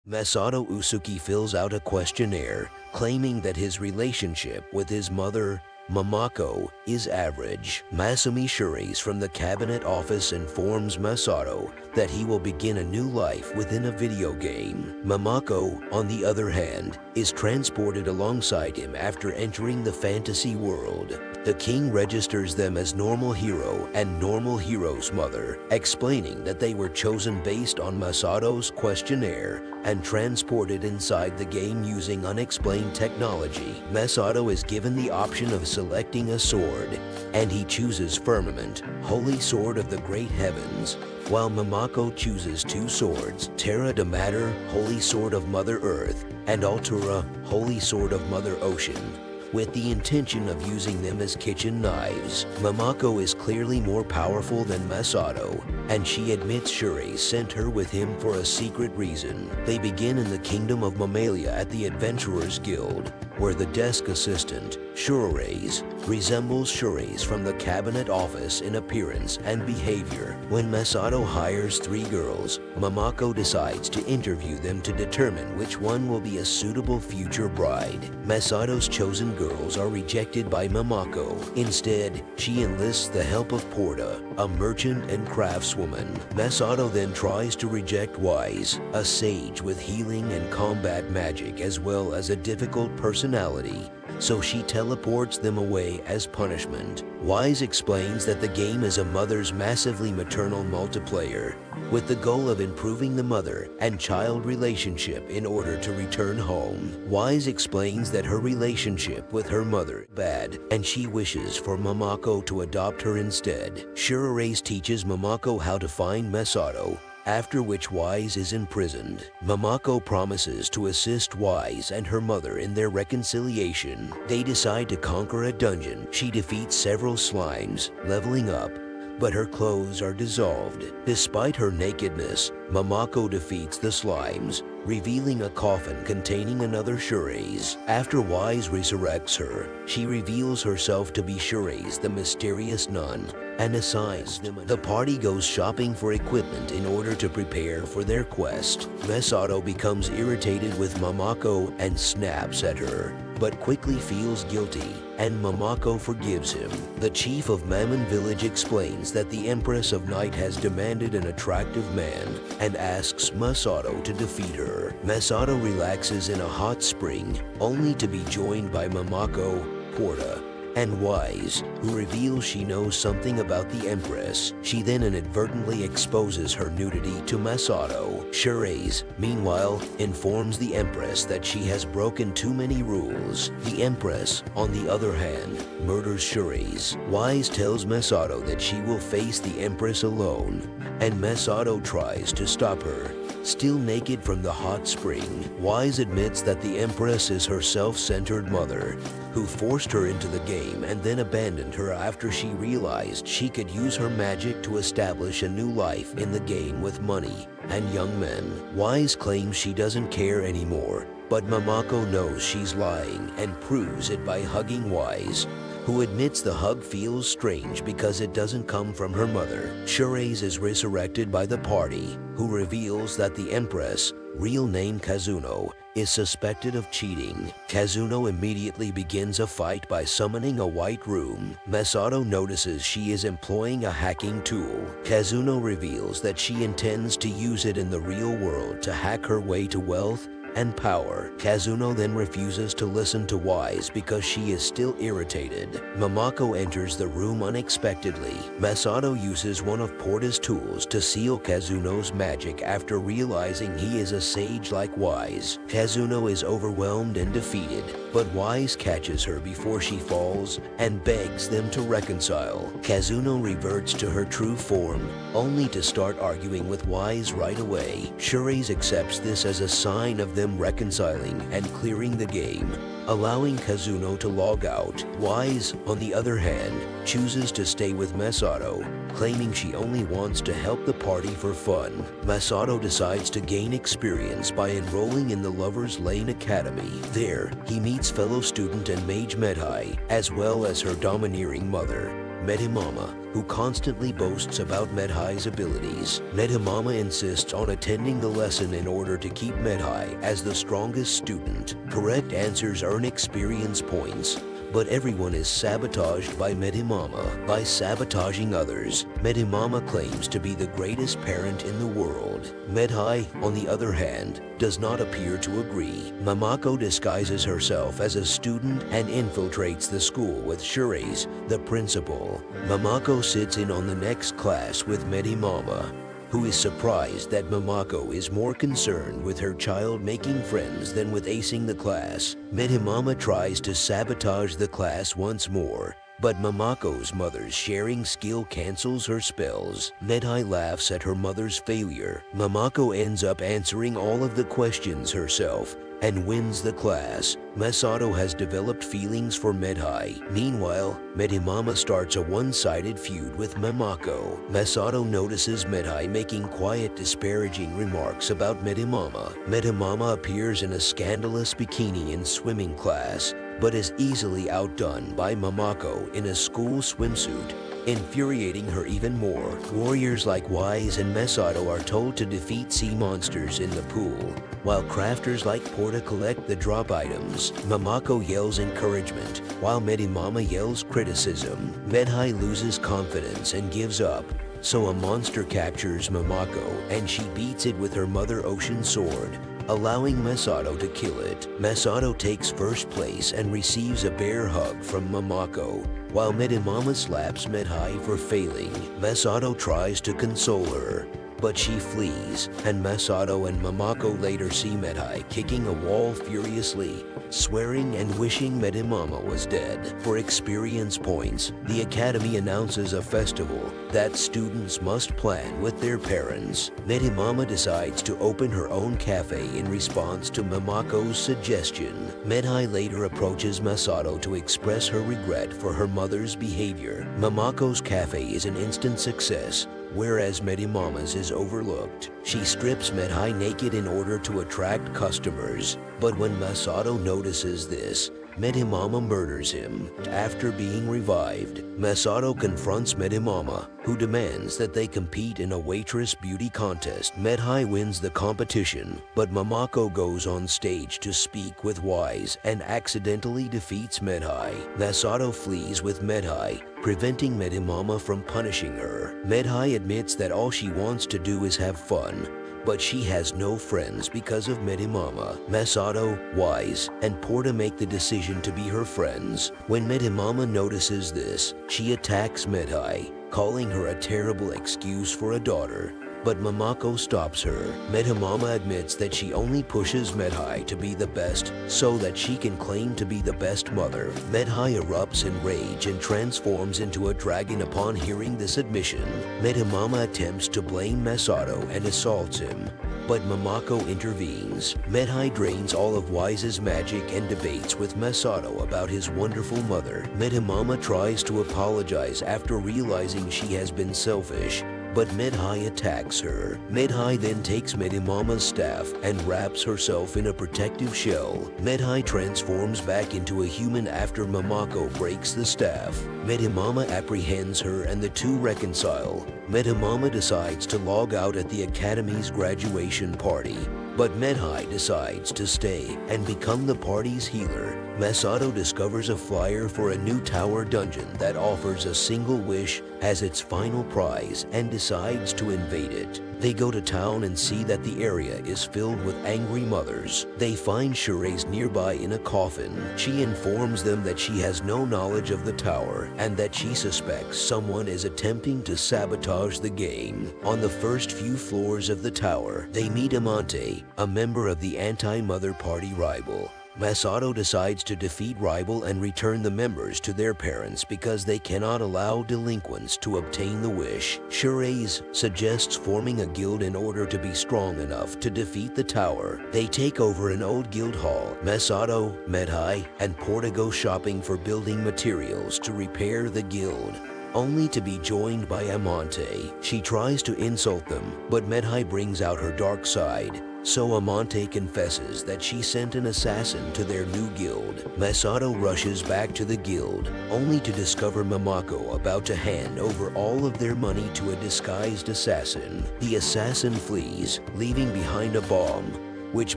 Masato Usuki fills out a questionnaire claiming that his relationship with his mother, Mamako, is average. Masumi Shures from the cabinet office informs Masato that he will begin a new life within a video game. Mamako, on the other hand, is transported alongside him after entering the fantasy world. The king registers them as normal hero and normal hero's mother, explaining that they were chosen based on Masato's questionnaire and transported inside the game using unexplained technology. Masato is given the option of selecting a sword, and he chooses Firmament, Holy Sword of the Great Heavens, while Mamako chooses two swords, Terra de Mater, Holy Sword of Mother Earth, and Altura, Holy Sword of Mother Ocean, with the intention of using them as kitchen knives. Mamako is clearly more powerful than Masato, and she admits Shuri sent her with him for a secret reason. They begin in the Kingdom of Mammalia at the Adventurers Guild, where the desk assistant, Shurures, resembles Shures from the cabinet office in appearance and behavior. When Masato hires three girls, Mamako decides to interview them to determine which one will be a suitable future bride. Masato's chosen girls are rejected by Mamako. Instead, she enlists the help of Porta, a merchant and craftswoman. Masato then tries to reject Wise, a sage with healing and combat magic as well as a difficult personality, so she teleports them away as punishment. Wise explains that the game is a mother's massively maternal multiplayer, with the goal of improving the mother and child relationship in order to return home. Wise explains that her relationship with her mother is bad, and she wishes for Mamako to adopt her instead. Shurures teaches Mamako how to find Masato, after which Wise is imprisoned. Mamako promises to assist Wise and her mother in their reconciliation. They decide to conquer a dungeon. She defeats several slimes, leveling up, but her clothes are dissolved. Despite her nakedness, Mamako defeats the slimes, revealing a coffin containing another Shures. After Wise resurrects her, she reveals herself to be Shures, the mysterious nun, and assigns them. The party goes shopping for equipment in order to prepare for their quest. Masato becomes irritated with Mamako and snaps at her, but quickly feels guilty, and Mamako forgives him. The chief of Mammon Village explains that the Empress of Night has demanded an attractive man and asks Masato to defeat her. Masato relaxes in a hot spring, only to be joined by Mamako, Porta, and Wise, who reveals she knows something about the Empress. She then inadvertently exposes her nudity to Masato. Shures, meanwhile, informs the Empress that she has broken too many rules. The Empress, on the other hand, murders Shures. Wise tells Masato that she will face the Empress alone, and Masato tries to stop her. Still naked from the hot spring, Wise admits that the Empress is her self-centered mother, who forced her into the game and then abandoned her after she realized she could use her magic to establish a new life in the game with money and young men. Wise claims she doesn't care anymore, but Mamako knows she's lying and proves it by hugging Wise, who admits the hug feels strange because it doesn't come from her mother. Shures is resurrected by the party, who reveals that the Empress, real name Kazuno, is suspected of cheating. Kazuno immediately begins a fight by summoning a white room. Masato notices she is employing a hacking tool. Kazuno reveals that she intends to use it in the real world to hack her way to wealth and power. Kazuno then refuses to listen to Wise because she is still irritated. Mamako enters the room unexpectedly. Masato uses one of Porta's tools to seal Kazuno's magic after realizing he is a sage like Wise. Kazuno is overwhelmed and defeated, but Wise catches her before she falls and begs them to reconcile. Kazuno reverts to her true form, only to start arguing with Wise right away. Shures accepts this as a sign of them reconciling and clearing the game, allowing Kazuno to log out. Wise, on the other hand, chooses to stay with Masato, claiming she only wants to help the party for fun. Masato decides to gain experience by enrolling in the Lover's Lane Academy. There, he meets fellow student and mage Medhai, as well as her domineering mother. Medimama, who constantly boasts about Medhai's abilities. Medimama insists on attending the lesson in order to keep Medhai as the strongest student. Correct answers earn experience points, but everyone is sabotaged by Medimama. By sabotaging others, Medimama claims to be the greatest parent in the world. Medhai, on the other hand, does not appear to agree. Mamako disguises herself as a student and infiltrates the school with Shuraise, the principal. Mamako sits in on the next class with Medimama, who is surprised that Mamako is more concerned with her child making friends than with acing the class. Medimama tries to sabotage the class once more, but Mamako's mother's sharing skill cancels her spells. Medhai laughs at her mother's failure. Mamako ends up answering all of the questions herself and wins the class. Masato has developed feelings for Medhai. Meanwhile, Medimama starts a one-sided feud with Mamako. Masato notices Medhai making quiet, disparaging remarks about Medimama. Medimama appears in a scandalous bikini in swimming class, but is easily outdone by Mamako in a school swimsuit, infuriating her even more. Warriors like Wise and Masato are told to defeat sea monsters in the pool, while crafters like Porta collect the drop items. Mamako yells encouragement, while Medimama yells criticism. Medhai loses confidence and gives up, so a monster captures Mamako and she beats it with her Mother Ocean sword, allowing Masato to kill it. Masato takes first place and receives a bear hug from Mamako, while Medimama slaps Medhai for failing. Masato tries to console her, but she flees, and Masato and Mamako later see Medhai kicking a wall furiously, swearing and wishing Medimama was dead. For experience points, the Academy announces a festival that students must plan with their parents. Medimama decides to open her own cafe in response to Mamako's suggestion. Medhai later approaches Masato to express her regret for her mother's behavior. Mamako's cafe is an instant success, whereas Medimama's is overlooked. She strips Medhai naked in order to attract customers, but when Masato notices this, Medimama murders him. After being revived, Masato confronts Medimama, who demands that they compete in a waitress beauty contest. Medhai wins the competition, but Mamako goes on stage to speak with Wise and accidentally defeats Medhai. Masato flees with Medhai, preventing Medimama from punishing her. Medhai admits that all she wants to do is have fun, but she has no friends because of Medimama. Masato, Wise, and Porta make the decision to be her friends. When Medimama notices this, she attacks Medhai, calling her a terrible excuse for a daughter, but Mamako stops her. Medimama admits that she only pushes Medhai to be the best so that she can claim to be the best mother. Medhai erupts in rage and transforms into a dragon upon hearing this admission. Medimama attempts to blame Masato and assaults him, but Mamako intervenes. Medhai drains all of Wise's magic and debates with Masato about his wonderful mother. Medimama tries to apologize after realizing she has been selfish, but Medhai attacks her. Medhai then takes Medimama's staff and wraps herself in a protective shell. Medhai transforms back into a human after Mamako breaks the staff. Medimama apprehends her and the two reconcile. Medimama decides to log out at the Academy's graduation party, but Medhai decides to stay and become the party's healer. Masato discovers a flyer for a new tower dungeon that offers a single wish as its final prize and decides to invade it. They go to town and see that the area is filled with angry mothers. They find Shuraise nearby in a coffin. She informs them that she has no knowledge of the tower and that she suspects someone is attempting to sabotage the game. On the first few floors of the tower, they meet Amante, a member of the anti-mother party rival. Masato decides to defeat rival and return the members to their parents because they cannot allow delinquents to obtain the wish. Shuraise suggests forming a guild in order to be strong enough to defeat the tower. They take over an old guild hall. Masato, Medhai, and Porta go shopping for building materials to repair the guild, only to be joined by Amante. She tries to insult them, but Medhai brings out her dark side so Amante confesses that she sent an assassin to their new guild. Masato rushes back to the guild, only to discover Momoko about to hand over all of their money to a disguised assassin. The assassin flees, leaving behind a bomb, which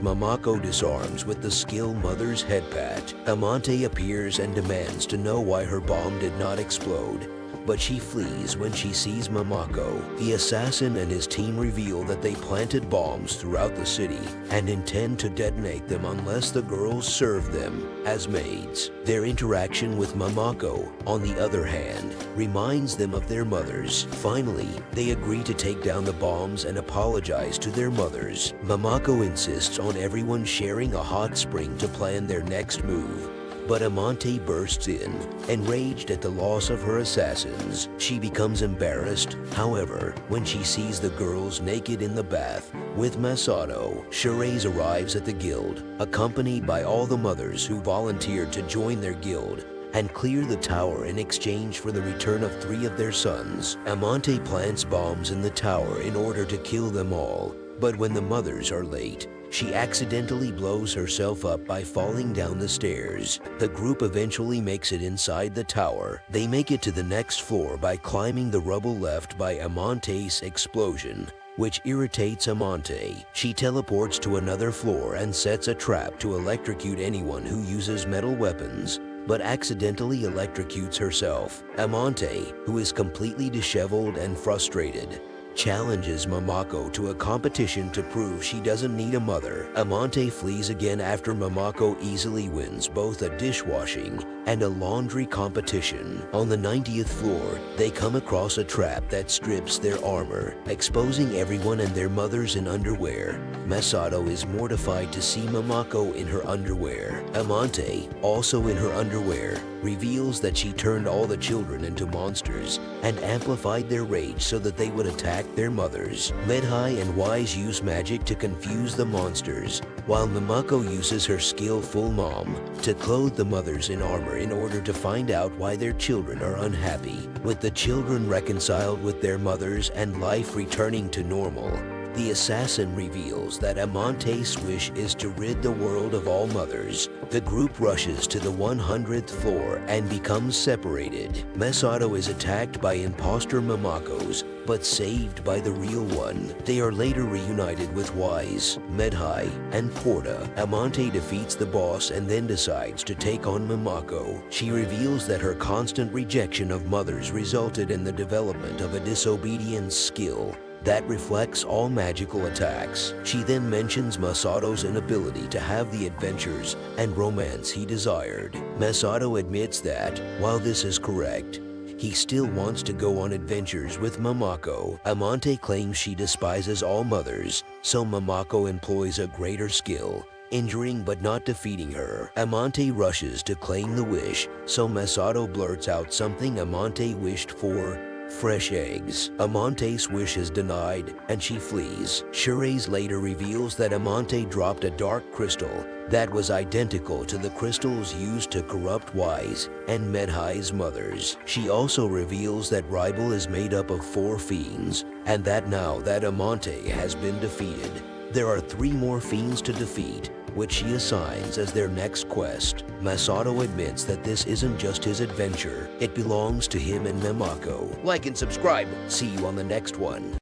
Momoko disarms with the skill Mother's head pat. Amante appears and demands to know why her bomb did not explode, but she flees when she sees Momoko. The assassin and his team reveal that they planted bombs throughout the city and intend to detonate them unless the girls serve them as maids. Their interaction with Momoko, on the other hand, reminds them of their mothers. Finally, they agree to take down the bombs and apologize to their mothers. Momoko insists on everyone sharing a hot spring to plan their next move, but Amante bursts in, enraged at the loss of her assassins. She becomes embarrassed, however, when she sees the girls naked in the bath with Masato. Sherez arrives at the guild, accompanied by all the mothers who volunteered to join their guild and clear the tower in exchange for the return of 3 of their sons. Amante plants bombs in the tower in order to kill them all, but when the mothers are late, she accidentally blows herself up by falling down the stairs. The group eventually makes it inside the tower. They make it to the next floor by climbing the rubble left by Amante's explosion, which irritates Amante. She teleports to another floor and sets a trap to electrocute anyone who uses metal weapons, but accidentally electrocutes herself. Amante, who is completely disheveled and frustrated, challenges Momoko to a competition to prove she doesn't need a mother. Amante flees again after Momoko easily wins both a dishwashing and a laundry competition. On the 90th floor, they come across a trap that strips their armor, exposing everyone and their mothers in underwear. Masato is mortified to see Momoko in her underwear. Amante, also in her underwear, reveals that she turned all the children into monsters and amplified their rage so that they would attack their mothers. Medhai and Wise use magic to confuse the monsters, while Momoko uses her skillful mom to clothe the mothers in armor in order to find out why their children are unhappy. With the children reconciled with their mothers and life returning to normal, the assassin reveals that Amante's wish is to rid the world of all mothers. The group rushes to the 100th floor and becomes separated. Masato is attacked by imposter Momokos, but saved by the real one. They are later reunited with Wise, Medhai, and Porta. Amante defeats the boss and then decides to take on Momoko. She reveals that her constant rejection of mothers resulted in the development of a disobedience skill that reflects all magical attacks. She then mentions Masato's inability to have the adventures and romance he desired. Masato admits that, while this is correct, he still wants to go on adventures with Momoko. Amante claims she despises all mothers, so Momoko employs a greater skill, injuring but not defeating her. Amante rushes to claim the wish, so Masato blurts out something Amante wished for: fresh eggs. Amante's wish is denied, and she flees. Sherez later reveals that Amante dropped a dark crystal that was identical to the crystals used to corrupt Wise and Medhai's mothers. She also reveals that Rival is made up of 4 fiends, and that now that Amante has been defeated, there are 3 more fiends to defeat, which she assigns as their next quest. Masato admits that this isn't just his adventure, it belongs to him and Momoko. Like and subscribe. See you on the next one.